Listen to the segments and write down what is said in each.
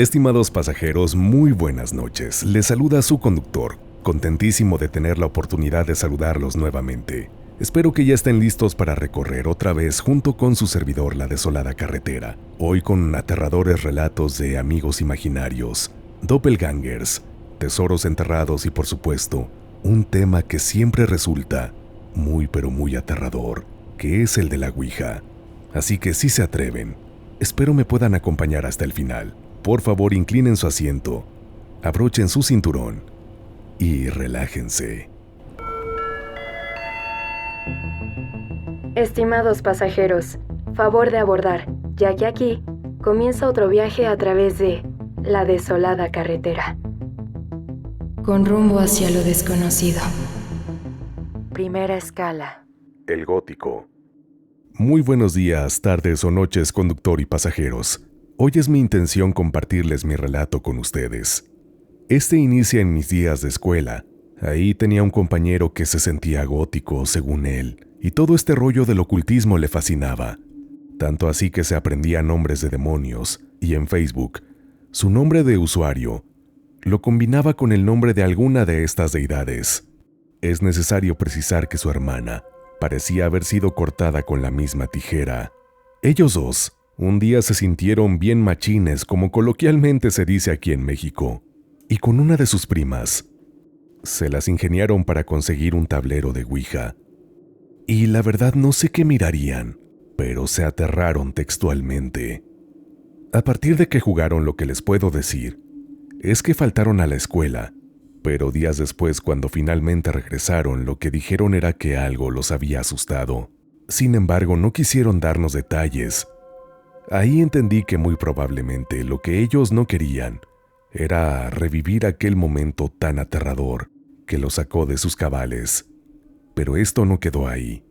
Estimados pasajeros, muy buenas noches. Les saluda su conductor, contentísimo de tener la oportunidad de saludarlos nuevamente. Espero que ya estén listos para recorrer otra vez junto con su servidor la desolada carretera, hoy con aterradores relatos de amigos imaginarios, doppelgangers, tesoros enterrados y por supuesto, un tema que siempre resulta muy pero muy aterrador, que es el de la Ouija. Así que si se atreven, espero me puedan acompañar hasta el final. Por favor, inclinen su asiento, abrochen su cinturón y relájense. Estimados pasajeros, favor de abordar, ya que aquí comienza otro viaje a través de la desolada carretera, con rumbo hacia lo desconocido. Primera escala. El gótico. Muy buenos días, tardes o noches, conductor y pasajeros. Hoy es mi intención compartirles mi relato con ustedes. Este inicia en mis días de escuela. Ahí tenía un compañero que se sentía gótico, según él, y todo este rollo del ocultismo le fascinaba. Tanto así que se aprendía nombres de demonios, y en Facebook, su nombre de usuario lo combinaba con el nombre de alguna de estas deidades. Es necesario precisar que su hermana parecía haber sido cortada con la misma tijera. Ellos dos un día se sintieron bien machines, como coloquialmente se dice aquí en México, y con una de sus primas se las ingeniaron para conseguir un tablero de Ouija. Y la verdad no sé qué mirarían, pero se aterraron textualmente. A partir de que jugaron, lo que les puedo decir es que faltaron a la escuela, pero días después, cuando finalmente regresaron, lo que dijeron era que algo los había asustado. Sin embargo, no quisieron darnos detalles. Ahí entendí que muy probablemente lo que ellos no querían era revivir aquel momento tan aterrador que los sacó de sus cabales. Pero esto no quedó ahí.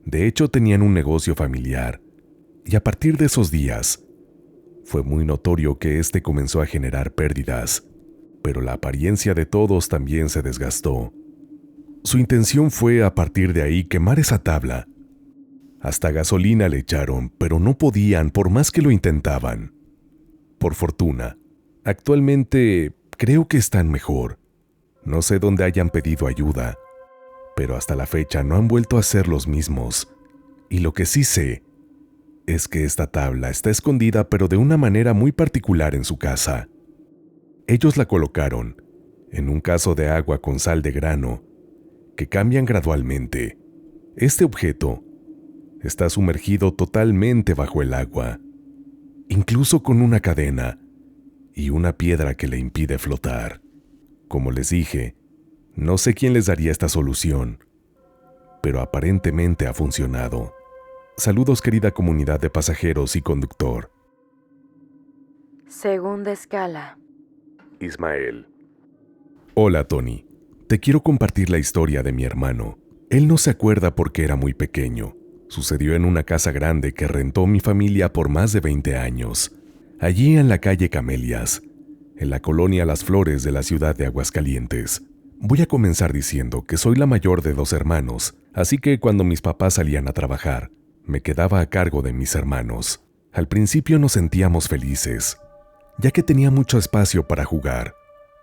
De hecho, tenían un negocio familiar, y a partir de esos días, fue muy notorio que este comenzó a generar pérdidas, pero la apariencia de todos también se desgastó. Su intención fue, a partir de ahí, quemar esa tabla. Hasta gasolina le echaron, pero no podían por más que lo intentaban. Por fortuna, actualmente creo que están mejor. No sé dónde hayan pedido ayuda, pero hasta la fecha no han vuelto a ser los mismos. Y lo que sí sé es que esta tabla está escondida, pero de una manera muy particular en su casa. Ellos la colocaron en un caso de agua con sal de grano, que cambian gradualmente. Este objeto está sumergido totalmente bajo el agua, incluso con una cadena y una piedra que le impide flotar. Como les dije, no sé quién les daría esta solución, pero aparentemente ha funcionado. Saludos, querida comunidad de pasajeros y conductor. Segunda escala. Ismael. Hola, Tony. Te quiero compartir la historia de mi hermano. Él no se acuerda porque era muy pequeño. Sucedió en una casa grande que rentó mi familia por más de 20 años, allí en la calle Camelias, en la colonia Las Flores de la ciudad de Aguascalientes. Voy a comenzar diciendo que soy la mayor de 2 hermanos, así que cuando mis papás salían a trabajar, me quedaba a cargo de mis hermanos. Al principio nos sentíamos felices, ya que tenía mucho espacio para jugar,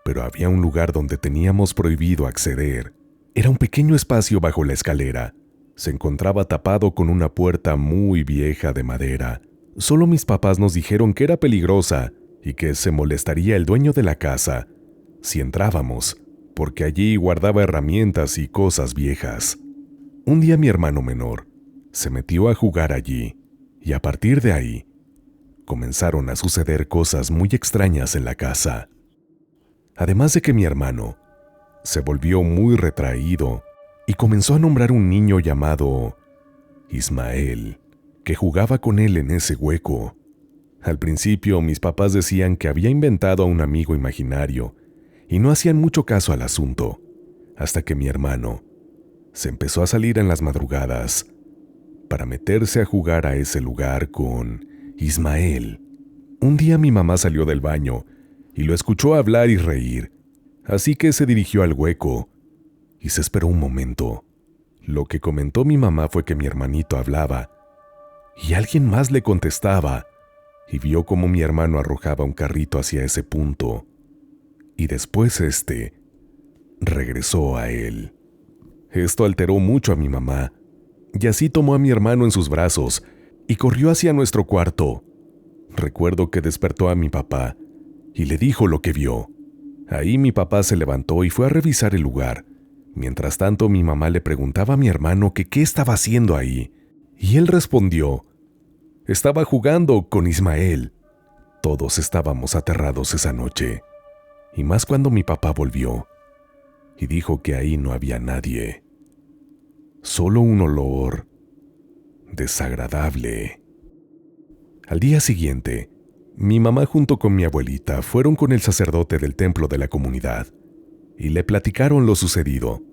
pero había un lugar donde teníamos prohibido acceder. Era un pequeño espacio bajo la escalera. Se encontraba tapado con una puerta muy vieja de madera. Solo mis papás nos dijeron que era peligrosa y que se molestaría el dueño de la casa si entrábamos, porque allí guardaba herramientas y cosas viejas. Un día mi hermano menor se metió a jugar allí, y a partir de ahí comenzaron a suceder cosas muy extrañas en la casa. Además de que mi hermano se volvió muy retraído y comenzó a nombrar un niño llamado Ismael, que jugaba con él en ese hueco. Al principio mis papás decían que había inventado a un amigo imaginario y no hacían mucho caso al asunto, hasta que mi hermano se empezó a salir en las madrugadas para meterse a jugar a ese lugar con Ismael. Un día mi mamá salió del baño y lo escuchó hablar y reír, así que se dirigió al hueco y se esperó un momento. Lo que comentó mi mamá fue que mi hermanito hablaba y alguien más le contestaba, y vio cómo mi hermano arrojaba un carrito hacia ese punto, y después regresó a él. Esto alteró mucho a mi mamá, y así tomó a mi hermano en sus brazos y corrió hacia nuestro cuarto. Recuerdo que despertó a mi papá y le dijo lo que vio. Ahí mi papá se levantó y fue a revisar el lugar. Mientras tanto, mi mamá le preguntaba a mi hermano que qué estaba haciendo ahí, y él respondió: estaba jugando con Ismael. Todos estábamos aterrados esa noche, y más cuando mi papá volvió y dijo que ahí no había nadie, solo un olor desagradable. Al día siguiente, mi mamá junto con mi abuelita fueron con el sacerdote del templo de la comunidad y le platicaron lo sucedido.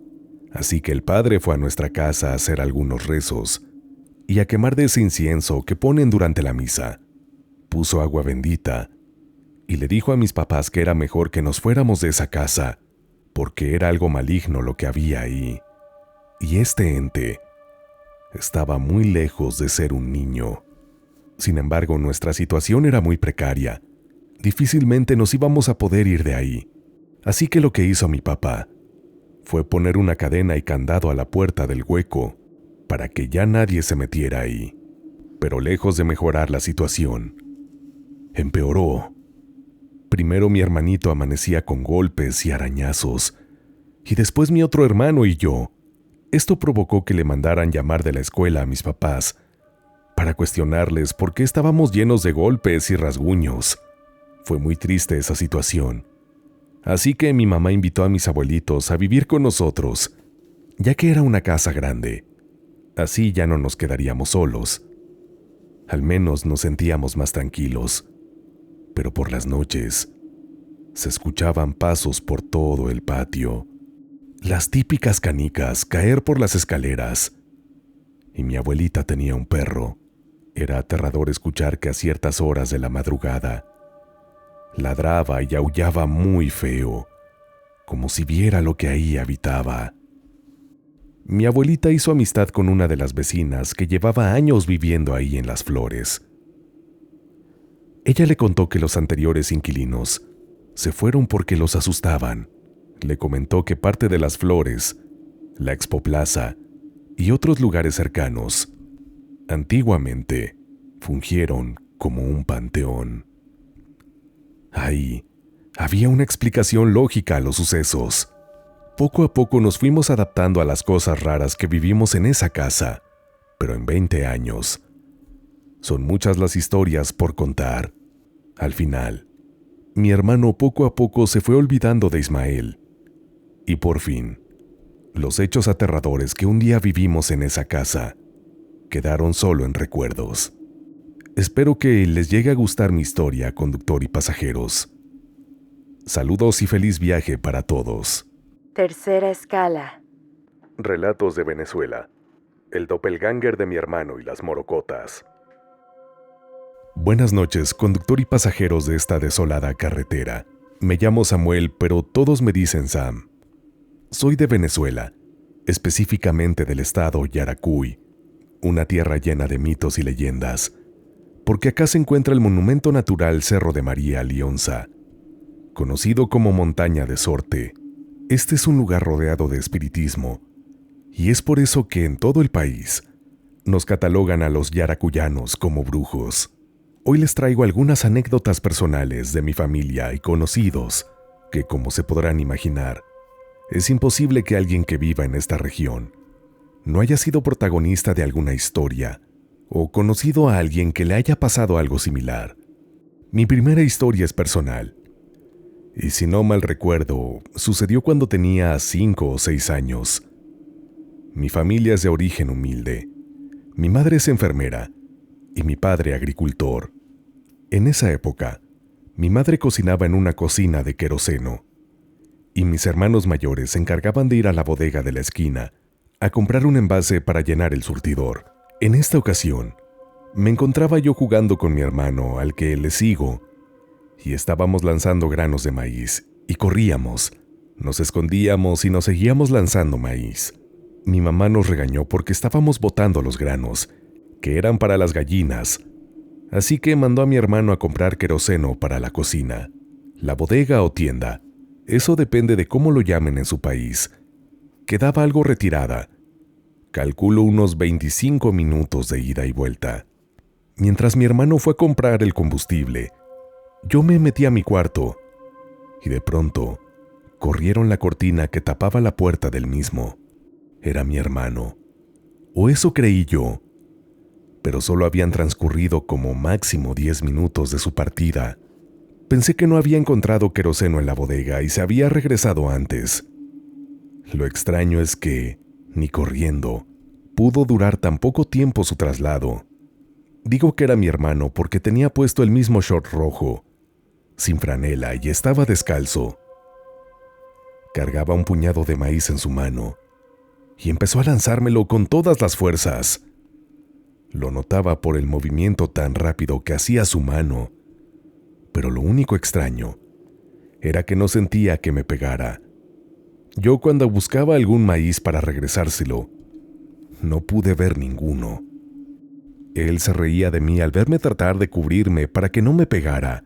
Así que el padre fue a nuestra casa a hacer algunos rezos y a quemar de ese incienso que ponen durante la misa. Puso agua bendita y le dijo a mis papás que era mejor que nos fuéramos de esa casa, porque era algo maligno lo que había ahí. Y este ente estaba muy lejos de ser un niño. Sin embargo, nuestra situación era muy precaria. Difícilmente nos íbamos a poder ir de ahí. Así que lo que hizo mi papá fue poner una cadena y candado a la puerta del hueco para que ya nadie se metiera ahí. Pero lejos de mejorar la situación, empeoró. Primero mi hermanito amanecía con golpes y arañazos, y después mi otro hermano y yo. Esto provocó que le mandaran llamar de la escuela a mis papás para cuestionarles por qué estábamos llenos de golpes y rasguños. Fue muy triste esa situación. Así que mi mamá invitó a mis abuelitos a vivir con nosotros, ya que era una casa grande. Así ya no nos quedaríamos solos. Al menos nos sentíamos más tranquilos. Pero por las noches se escuchaban pasos por todo el patio, las típicas canicas caer por las escaleras. Y mi abuelita tenía un perro. Era aterrador escuchar que a ciertas horas de la madrugada ladraba y aullaba muy feo, como si viera lo que ahí habitaba. Mi abuelita hizo amistad con una de las vecinas que llevaba años viviendo ahí en Las Flores. Ella le contó que los anteriores inquilinos se fueron porque los asustaban. Le comentó que parte de Las Flores, la Expoplaza y otros lugares cercanos antiguamente fungieron como un panteón. Ahí había una explicación lógica a los sucesos. Poco a poco nos fuimos adaptando a las cosas raras que vivimos en esa casa, pero en 20 años son muchas las historias por contar. Al final, mi hermano poco a poco se fue olvidando de Ismael. Y por fin, los hechos aterradores que un día vivimos en esa casa quedaron solo en recuerdos. Espero que les llegue a gustar mi historia, conductor y pasajeros. Saludos y feliz viaje para todos. Tercera escala. Relatos de Venezuela. El doppelganger de mi hermano y las morocotas. Buenas noches, conductor y pasajeros de esta desolada carretera. Me llamo Samuel, pero todos me dicen Sam. Soy de Venezuela, específicamente del estado Yaracuy, una tierra llena de mitos y leyendas, porque acá se encuentra el monumento natural Cerro de María Lionza, conocido como Montaña de Sorte. Este es un lugar rodeado de espiritismo, y es por eso que en todo el país nos catalogan a los yaracuyanos como brujos. Hoy les traigo algunas anécdotas personales de mi familia y conocidos, que como se podrán imaginar, es imposible que alguien que viva en esta región no haya sido protagonista de alguna historia o conocido a alguien que le haya pasado algo similar. Mi primera historia es personal, y si no mal recuerdo, sucedió cuando tenía 5 o 6 años. Mi familia es de origen humilde. Mi madre es enfermera y mi padre agricultor. En esa época, mi madre cocinaba en una cocina de queroseno, y mis hermanos mayores se encargaban de ir a la bodega de la esquina a comprar un envase para llenar el surtidor. En esta ocasión, me encontraba yo jugando con mi hermano, al que le sigo, y estábamos lanzando granos de maíz, y corríamos, nos escondíamos y nos seguíamos lanzando maíz. Mi mamá nos regañó porque estábamos botando los granos, que eran para las gallinas, Así que mandó a mi hermano a comprar queroseno para la cocina, la bodega o tienda, eso depende de cómo lo llamen en su país. Quedaba algo retirada. Calculo unos 25 minutos de ida y vuelta. Mientras mi hermano fue a comprar el combustible, yo me metí a mi cuarto y de pronto corrieron la cortina que tapaba la puerta del mismo. Era mi hermano, o eso creí yo, pero solo habían transcurrido como máximo 10 minutos de su partida. Pensé que no había encontrado queroseno en la bodega y se había regresado antes. Lo extraño es que, ni corriendo, pudo durar tan poco tiempo su traslado. Digo que era mi hermano porque tenía puesto el mismo short rojo, sin franela y estaba descalzo. Cargaba un puñado de maíz en su mano y empezó a lanzármelo con todas las fuerzas. Lo notaba por el movimiento tan rápido que hacía su mano, pero lo único extraño era que no sentía que me pegara. Yo cuando buscaba algún maíz para regresárselo, no pude ver ninguno. Él se reía de mí al verme tratar de cubrirme para que no me pegara,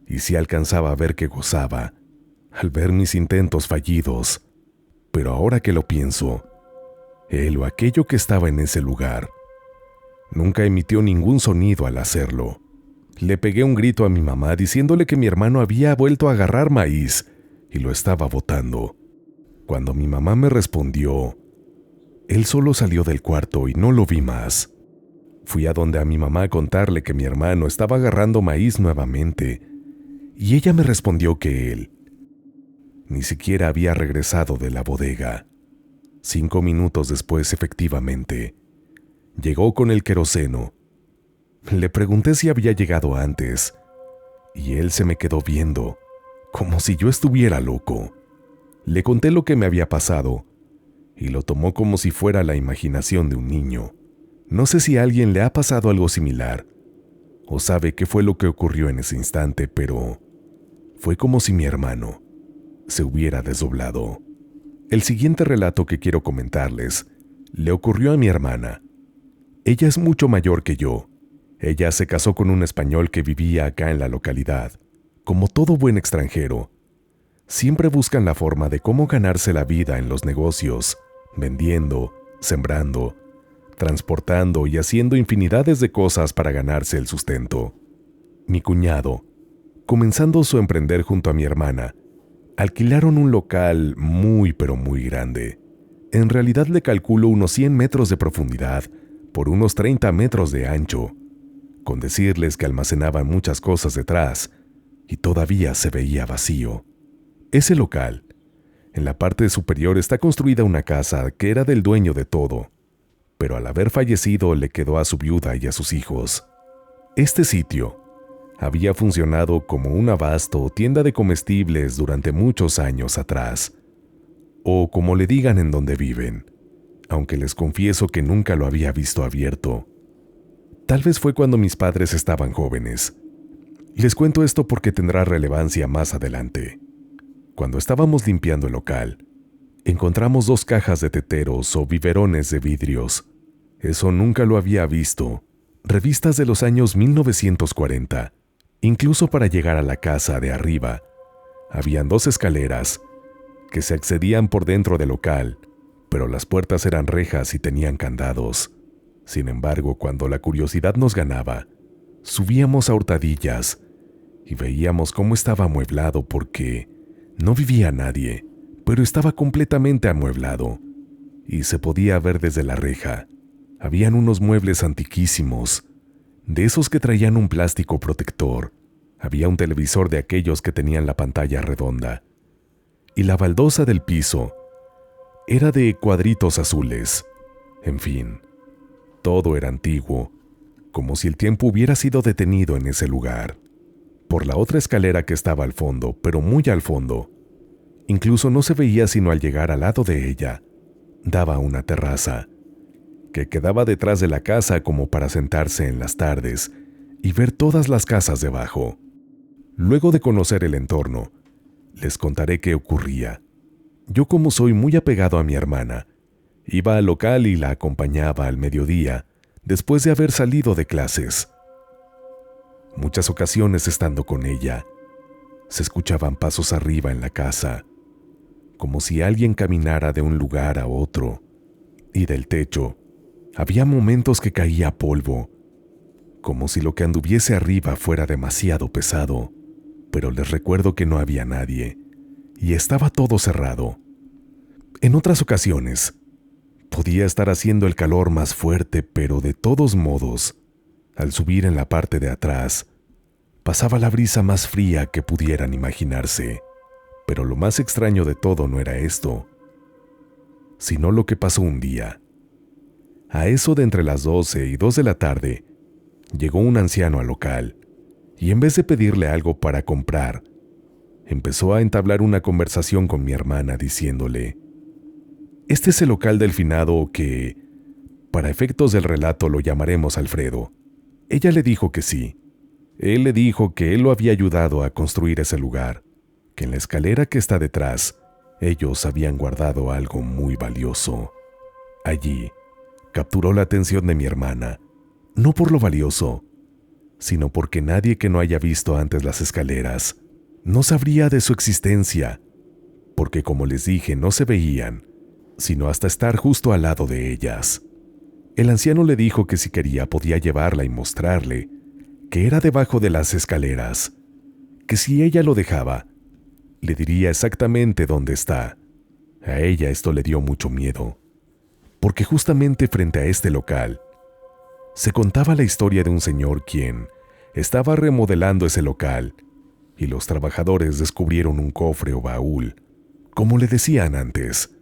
y sí alcanzaba a ver que gozaba al ver mis intentos fallidos. Pero ahora que lo pienso, él o aquello que estaba en ese lugar nunca emitió ningún sonido al hacerlo. Le pegué un grito a mi mamá diciéndole que mi hermano había vuelto a agarrar maíz y lo estaba botando. Cuando mi mamá me respondió, él solo salió del cuarto y no lo vi más. Fui a donde a mi mamá a contarle que mi hermano estaba agarrando maíz nuevamente y ella me respondió que él ni siquiera había regresado de la bodega. 5 minutos después, efectivamente, llegó con el queroseno. Le pregunté si había llegado antes, y él se me quedó viendo, como si yo estuviera loco. Le conté lo que me había pasado, y lo tomó como si fuera la imaginación de un niño. No sé si a alguien le ha pasado algo similar, o sabe qué fue lo que ocurrió en ese instante, pero fue como si mi hermano se hubiera desdoblado. El siguiente relato que quiero comentarles le ocurrió a mi hermana. Ella es mucho mayor que yo. Ella se casó con un español que vivía acá en la localidad. Como todo buen extranjero, siempre buscan la forma de cómo ganarse la vida en los negocios, vendiendo, sembrando, transportando y haciendo infinidades de cosas para ganarse el sustento. Mi cuñado, comenzando su emprender junto a mi hermana, alquilaron un local muy pero muy grande. En realidad le calculo unos 100 metros de profundidad por unos 30 metros de ancho, con decirles que almacenaban muchas cosas detrás y todavía se veía vacío. Ese local, en la parte superior está construida una casa que era del dueño de todo, pero al haber fallecido le quedó a su viuda y a sus hijos. Este sitio había funcionado como un abasto o tienda de comestibles durante muchos años atrás, o como le digan en donde viven, aunque les confieso que nunca lo había visto abierto. Tal vez fue cuando mis padres estaban jóvenes. Les cuento esto porque tendrá relevancia más adelante. Cuando estábamos limpiando el local, encontramos 2 cajas de teteros o biberones de vidrios. Eso nunca lo había visto. Revistas de los años 1940. Incluso para llegar a la casa de arriba, habían 2 escaleras que se accedían por dentro del local, pero las puertas eran rejas y tenían candados. Sin embargo, cuando la curiosidad nos ganaba, subíamos a hurtadillas y veíamos cómo estaba amueblado porque no vivía nadie, pero estaba completamente amueblado y se podía ver desde la reja. Habían unos muebles antiquísimos, de esos que traían un plástico protector. Había un televisor de aquellos que tenían la pantalla redonda. Y la baldosa del piso era de cuadritos azules. En fin, todo era antiguo, como si el tiempo hubiera sido detenido en ese lugar. Por la otra escalera que estaba al fondo, pero muy al fondo, incluso no se veía sino al llegar al lado de ella, daba a una terraza que quedaba detrás de la casa como para sentarse en las tardes y ver todas las casas debajo. Luego de conocer el entorno, les contaré qué ocurría. Yo, como soy muy apegado a mi hermana, iba al local y la acompañaba al mediodía, después de haber salido de clases. Muchas ocasiones estando con ella, se escuchaban pasos arriba en la casa, como si alguien caminara de un lugar a otro, y del techo había momentos que caía polvo, como si lo que anduviese arriba fuera demasiado pesado, pero les recuerdo que no había nadie, y estaba todo cerrado. En otras ocasiones, podía estar haciendo el calor más fuerte, pero de todos modos, al subir en la parte de atrás, pasaba la brisa más fría que pudieran imaginarse. Pero lo más extraño de todo no era esto, sino lo que pasó un día. A eso de entre las 12 y 2 de la tarde, llegó un anciano al local, y en vez de pedirle algo para comprar, empezó a entablar una conversación con mi hermana diciéndole: «Este es el local del finado que, para efectos del relato, lo llamaremos Alfredo». Ella le dijo que sí. Él le dijo que él lo había ayudado a construir ese lugar, que en la escalera que está detrás, ellos habían guardado algo muy valioso. Allí, capturó la atención de mi hermana, no por lo valioso, sino porque nadie que no haya visto antes las escaleras no sabría de su existencia, porque como les dije, no se veían, sino hasta estar justo al lado de ellas. El anciano le dijo que si quería podía llevarla y mostrarle que era debajo de las escaleras, que si ella lo dejaba, le diría exactamente dónde está. A ella esto le dio mucho miedo, porque justamente frente a este local se contaba la historia de un señor quien estaba remodelando ese local y los trabajadores descubrieron un cofre o baúl, como le decían antes.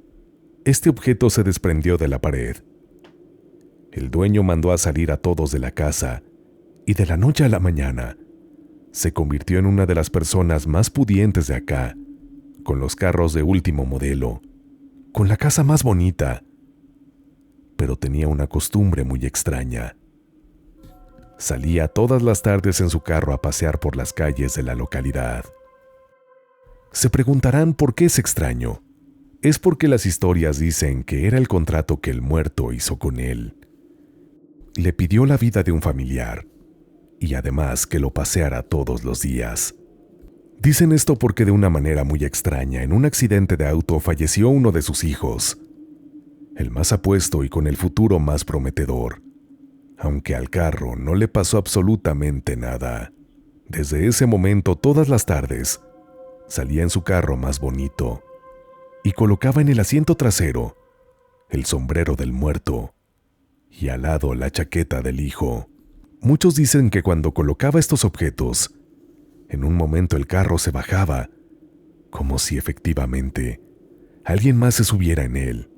Este objeto se desprendió de la pared. El dueño mandó a salir a todos de la casa y de la noche a la mañana se convirtió en una de las personas más pudientes de acá, con los carros de último modelo, con la casa más bonita, pero tenía una costumbre muy extraña. Salía todas las tardes en su carro a pasear por las calles de la localidad. Se preguntarán por qué es extraño. Es porque las historias dicen que era el contrato que el muerto hizo con él. Le pidió la vida de un familiar y además que lo paseara todos los días. Dicen esto porque de una manera muy extraña, en un accidente de auto falleció uno de sus hijos, el más apuesto y con el futuro más prometedor, aunque al carro no le pasó absolutamente nada. Desde ese momento, todas las tardes, salía en su carro más bonito y colocaba en el asiento trasero el sombrero del muerto y al lado la chaqueta del hijo. Muchos dicen que cuando colocaba estos objetos, en un momento el carro se bajaba, como si efectivamente alguien más se subiera en él,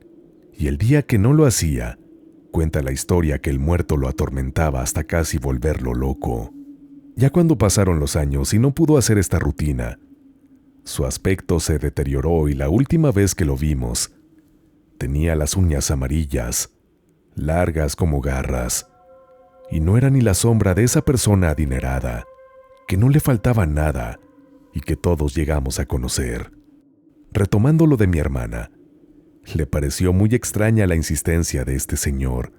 y el día que no lo hacía, cuenta la historia que el muerto lo atormentaba hasta casi volverlo loco. Ya cuando pasaron los años y no pudo hacer esta rutina, su aspecto se deterioró y la última vez que lo vimos, tenía las uñas amarillas, largas como garras, y no era ni la sombra de esa persona adinerada, que no le faltaba nada y que todos llegamos a conocer. Retomando lo de mi hermana, le pareció muy extraña la insistencia de este señor,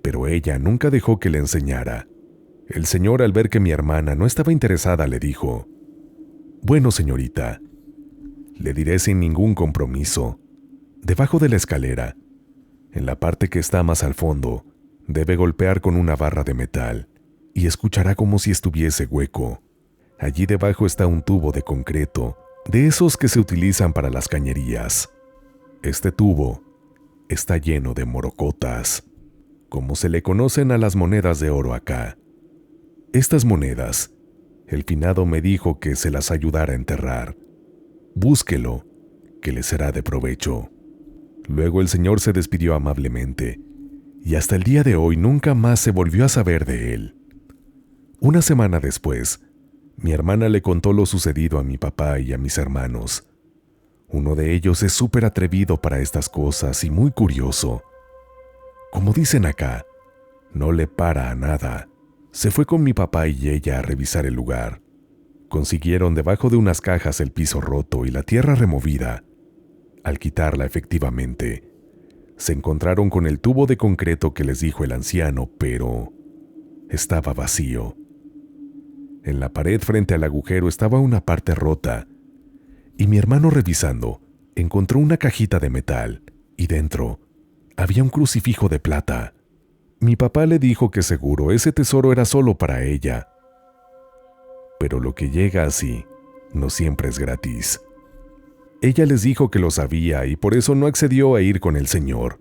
pero ella nunca dejó que le enseñara. El señor, al ver que mi hermana no estaba interesada, le dijo: «Bueno, señorita, le diré sin ningún compromiso. Debajo de la escalera, en la parte que está más al fondo, debe golpear con una barra de metal y escuchará como si estuviese hueco. Allí debajo está un tubo de concreto, de esos que se utilizan para las cañerías. Este tubo está lleno de morocotas, como se le conocen a las monedas de oro acá. Estas monedas, el finado me dijo que se las ayudara a enterrar. Búsquelo, que le será de provecho». Luego el señor se despidió amablemente, y hasta el día de hoy nunca más se volvió a saber de él. Una semana después, mi hermana le contó lo sucedido a mi papá y a mis hermanos. Uno de ellos es súper atrevido para estas cosas y muy curioso. Como dicen acá, no le para a nada. Se fue con mi papá y ella a revisar el lugar. Consiguieron debajo de unas cajas el piso roto y la tierra removida. Al quitarla efectivamente, se encontraron con el tubo de concreto que les dijo el anciano, pero estaba vacío. En la pared frente al agujero estaba una parte rota, y mi hermano, revisando, encontró una cajita de metal, y dentro había un crucifijo de plata. Mi papá le dijo que seguro ese tesoro era solo para ella. Pero lo que llega así no siempre es gratis. Ella les dijo que lo sabía y por eso no accedió a ir con el señor,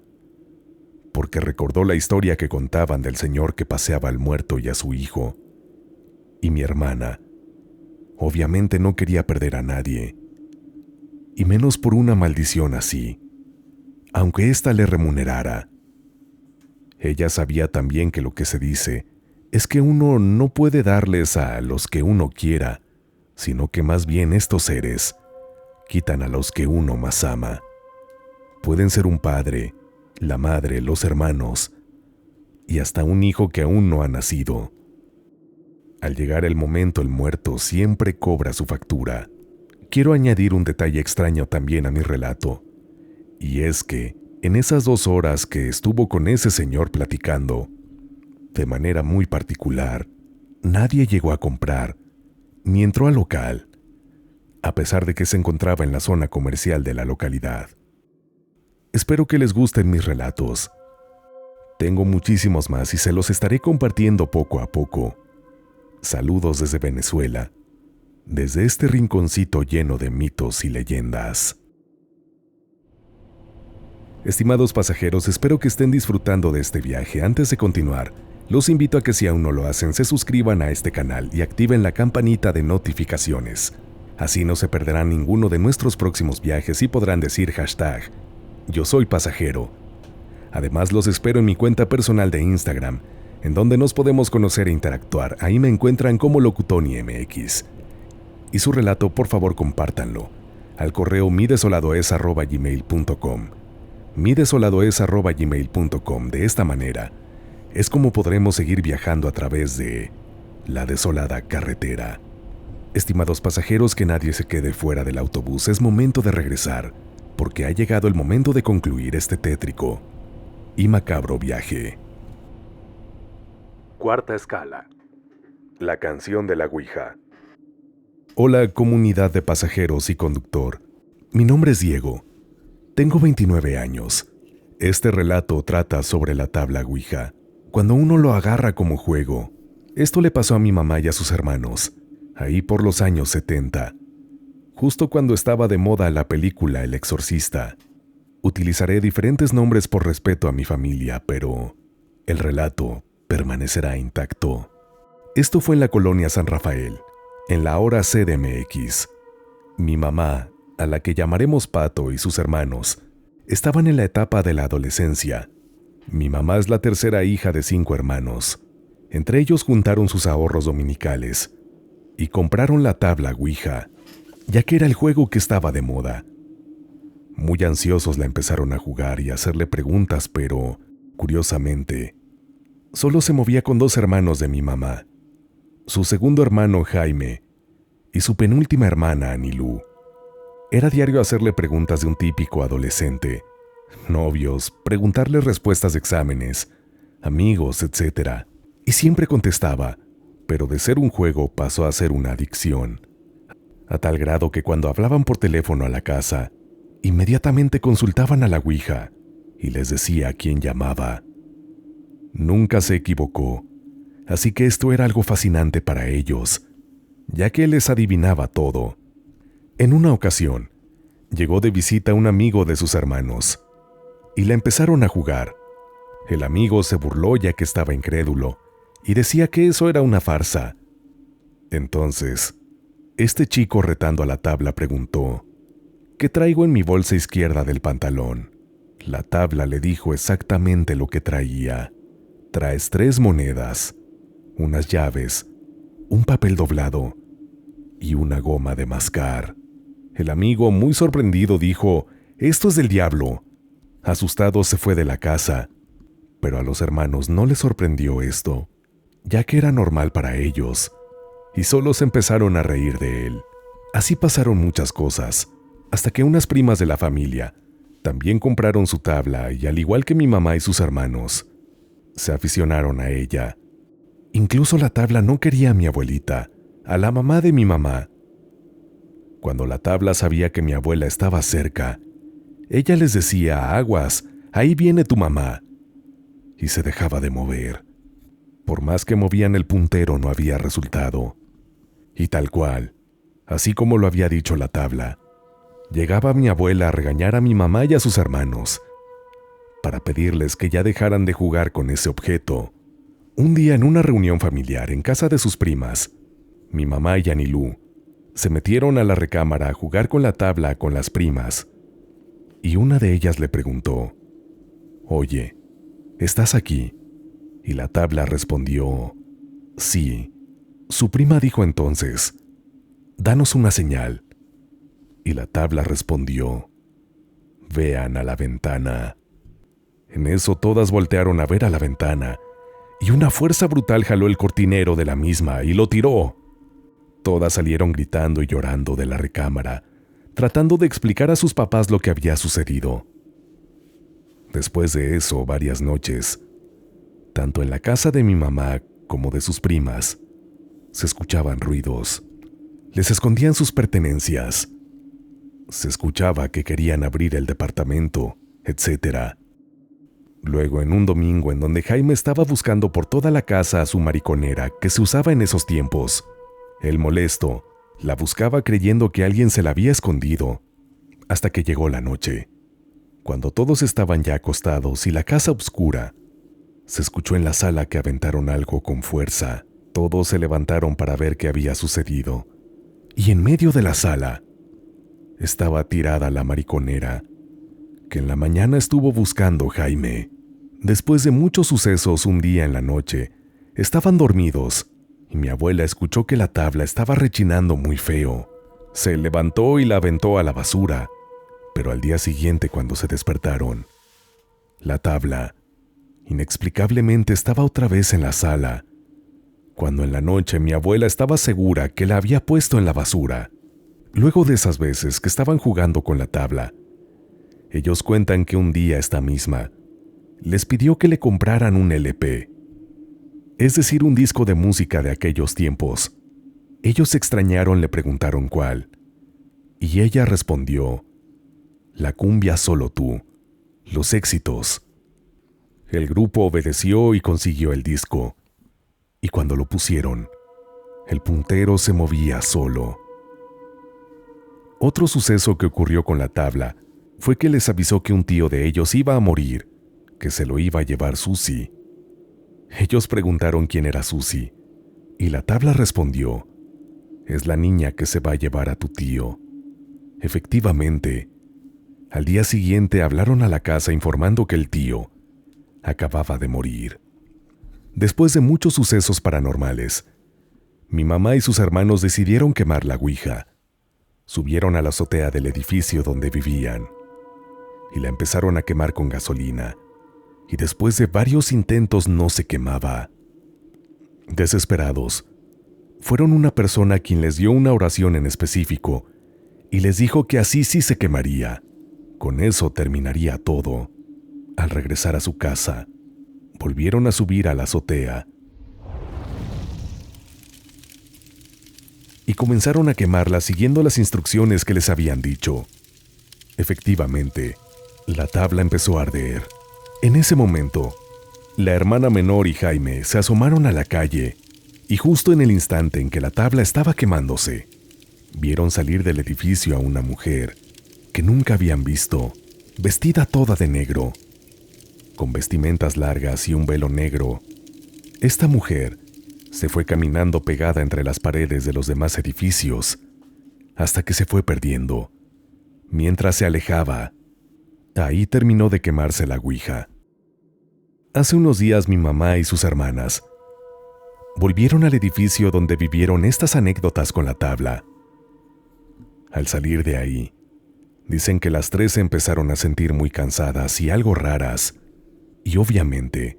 porque recordó la historia que contaban del señor que paseaba al muerto y a su hijo. Y mi hermana, obviamente, no quería perder a nadie, y menos por una maldición así, aunque ésta le remunerara. Ella sabía también que lo que se dice es que uno no puede darles a los que uno quiera, sino que más bien estos seres quitan a los que uno más ama. Pueden ser un padre, la madre, los hermanos, y hasta un hijo que aún no ha nacido. Al llegar el momento, el muerto siempre cobra su factura. Quiero añadir un detalle extraño también a mi relato, y es que en esas 2 horas que estuvo con ese señor platicando, de manera muy particular, nadie llegó a comprar, ni entró al local, a pesar de que se encontraba en la zona comercial de la localidad. Espero que les gusten mis relatos. Tengo muchísimos más y se los estaré compartiendo poco a poco. Saludos desde Venezuela, desde este rinconcito lleno de mitos y leyendas. Estimados pasajeros, espero que estén disfrutando de este viaje. Antes de continuar, los invito a que, si aún no lo hacen, se suscriban a este canal y activen la campanita de notificaciones. Así no se perderán ninguno de nuestros próximos viajes y podrán decir #Yo soy pasajero. Además, los espero en mi cuenta personal de Instagram, en donde nos podemos conocer e interactuar. Ahí me encuentran como LocutoniMX. Y su relato, por favor, compártanlo al correo midesoladoes@gmail.com. midesoladoes@gmail.com. De esta manera es como podremos seguir viajando a través de la desolada carretera. Estimados pasajeros, que nadie se quede fuera del autobús. Es momento de regresar, porque ha llegado el momento de concluir este tétrico y macabro viaje. Cuarta escala. La canción de la Ouija. Hola, comunidad de pasajeros y conductor. Mi nombre es Diego. Tengo 29 años. Este relato trata sobre la tabla Ouija, cuando uno lo agarra como juego. Esto le pasó a mi mamá y a sus hermanos, ahí por los años 70, justo cuando estaba de moda la película El Exorcista. Utilizaré diferentes nombres por respeto a mi familia, pero el relato permanecerá intacto. Esto fue en la colonia San Rafael, en la ahora CDMX. Mi mamá, a la que llamaremos Pato, y sus hermanos estaban en la etapa de la adolescencia. Mi mamá es la tercera hija de 5 hermanos. Entre ellos juntaron sus ahorros dominicales y compraron la tabla Ouija, ya que era el juego que estaba de moda. Muy ansiosos la empezaron a jugar y a hacerle preguntas, pero, curiosamente, solo se movía con 2 hermanos de mi mamá, su segundo hermano Jaime y su penúltima hermana Anilú. Era diario hacerle preguntas de un típico adolescente: novios, preguntarle respuestas de exámenes, amigos, etc. Y siempre contestaba, pero de ser un juego pasó a ser una adicción, a tal grado que cuando hablaban por teléfono a la casa, inmediatamente consultaban a la Ouija y les decía a quién llamaba. Nunca se equivocó, así que esto era algo fascinante para ellos, ya que les adivinaba todo. En una ocasión, llegó de visita un amigo de sus hermanos, y la empezaron a jugar. El amigo se burló ya que estaba incrédulo, y decía que eso era una farsa. Entonces, este chico, retando a la tabla, preguntó: ¿qué traigo en mi bolsa izquierda del pantalón? La tabla le dijo exactamente lo que traía. Traes 3 monedas, unas llaves, un papel doblado y una goma de mascar. El amigo, muy sorprendido, dijo: «Esto es del diablo». Asustado se fue de la casa, pero a los hermanos no les sorprendió esto, ya que era normal para ellos, y solo se empezaron a reír de él. Así pasaron muchas cosas, hasta que unas primas de la familia también compraron su tabla y, al igual que mi mamá y sus hermanos, se aficionaron a ella. Incluso la tabla no quería a mi abuelita, a la mamá de mi mamá. Cuando la tabla sabía que mi abuela estaba cerca, ella les decía: aguas, ahí viene tu mamá, y se dejaba de mover. Por más que movían el puntero, no había resultado. Y tal cual, así como lo había dicho la tabla, llegaba mi abuela a regañar a mi mamá y a sus hermanos, para pedirles que ya dejaran de jugar con ese objeto. Un día, en una reunión familiar en casa de sus primas, mi mamá y Anilú se metieron a la recámara a jugar con la tabla con las primas, y una de ellas le preguntó: «Oye, ¿estás aquí?». Y la tabla respondió: «Sí». Su prima dijo entonces: «Danos una señal». Y la tabla respondió: «Vean a la ventana». En eso todas voltearon a ver a la ventana, y una fuerza brutal jaló el cortinero de la misma y lo tiró. Todas salieron gritando y llorando de la recámara, tratando de explicar a sus papás lo que había sucedido. Después de eso, varias noches, tanto en la casa de mi mamá como de sus primas, se escuchaban ruidos. Les escondían sus pertenencias. Se escuchaba que querían abrir el departamento, etc. Luego, en un domingo en donde Jaime estaba buscando por toda la casa a su mariconera que se usaba en esos tiempos, el molesto la buscaba creyendo que alguien se la había escondido, hasta que llegó la noche. Cuando todos estaban ya acostados y la casa oscura, se escuchó en la sala que aventaron algo con fuerza. Todos se levantaron para ver qué había sucedido, y en medio de la sala estaba tirada la mariconera que en la mañana estuvo buscando Jaime. Después de muchos sucesos, un día en la noche, estaban dormidos y mi abuela escuchó que la tabla estaba rechinando muy feo. Se levantó y la aventó a la basura, pero al día siguiente, cuando se despertaron, la tabla inexplicablemente estaba otra vez en la sala, cuando en la noche mi abuela estaba segura que la había puesto en la basura. Luego de esas veces que estaban jugando con la tabla, ellos cuentan que un día esta misma les pidió que le compraran un LP, es decir, un disco de música de aquellos tiempos. Ellos se extrañaron, le preguntaron cuál, y ella respondió: «La cumbia Solo Tú, los éxitos». El grupo obedeció y consiguió el disco, y cuando lo pusieron, el puntero se movía solo. Otro suceso que ocurrió con la tabla fue que les avisó que un tío de ellos iba a morir, que se lo iba a llevar Susi. Ellos preguntaron quién era Susi, y la tabla respondió: «Es la niña que se va a llevar a tu tío». Efectivamente, al día siguiente hablaron a la casa informando que el tío acababa de morir. Después de muchos sucesos paranormales, mi mamá y sus hermanos decidieron quemar la ouija. Subieron a la azotea del edificio donde vivían y la empezaron a quemar con gasolina, y después de varios intentos no se quemaba. Desesperados, fueron una persona quien les dio una oración en específico y les dijo que así sí se quemaría. Con eso terminaría todo. Al regresar a su casa, volvieron a subir a la azotea y comenzaron a quemarla siguiendo las instrucciones que les habían dicho. Efectivamente, la tabla empezó a arder. En ese momento, la hermana menor y Jaime se asomaron a la calle y justo en el instante en que la tabla estaba quemándose, vieron salir del edificio a una mujer que nunca habían visto, vestida toda de negro, con vestimentas largas y un velo negro. Esta mujer se fue caminando pegada entre las paredes de los demás edificios, hasta que se fue perdiendo. Mientras se alejaba, ahí terminó de quemarse la ouija. Hace unos días mi mamá y sus hermanas volvieron al edificio donde vivieron estas anécdotas con la tabla. Al salir de ahí, dicen que las tres se empezaron a sentir muy cansadas y algo raras, y obviamente,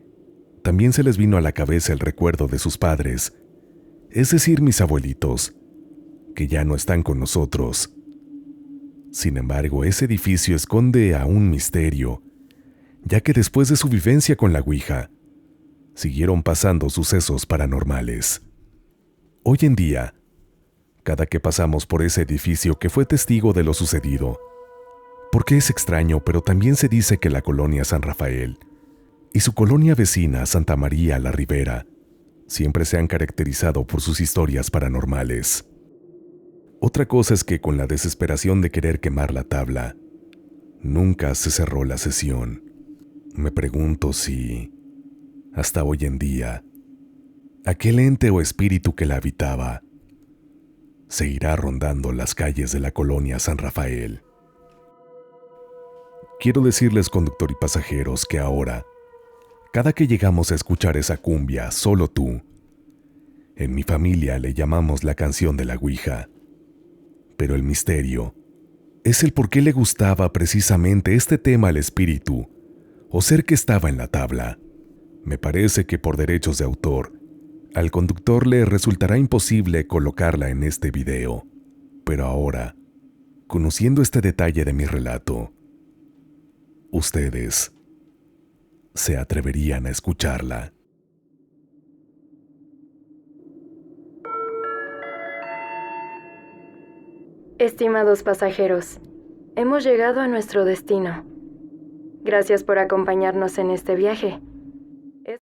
también se les vino a la cabeza el recuerdo de sus padres, es decir, mis abuelitos, que ya no están con nosotros. Sin embargo, ese edificio esconde aún un misterio, ya que después de su vivencia con la ouija, siguieron pasando sucesos paranormales. Hoy en día, cada que pasamos por ese edificio que fue testigo de lo sucedido. Porque es extraño, pero también se dice que la colonia San Rafael y su colonia vecina Santa María la Ribera siempre se han caracterizado por sus historias paranormales. Otra cosa es que con la desesperación de querer quemar la tabla, nunca se cerró la sesión. Me pregunto si, hasta hoy en día, aquel ente o espíritu que la habitaba seguirá rondando las calles de la colonia San Rafael. Quiero decirles, conductor y pasajeros, que ahora, cada que llegamos a escuchar esa cumbia, solo tú, en mi familia le llamamos la canción de la Ouija. Pero el misterio es el por qué le gustaba precisamente este tema al espíritu o ser que estaba en la tabla. Me parece que por derechos de autor, al conductor le resultará imposible colocarla en este video. Pero ahora, conociendo este detalle de mi relato, ustedes se atreverían a escucharla. Estimados pasajeros, hemos llegado a nuestro destino. Gracias por acompañarnos en este viaje.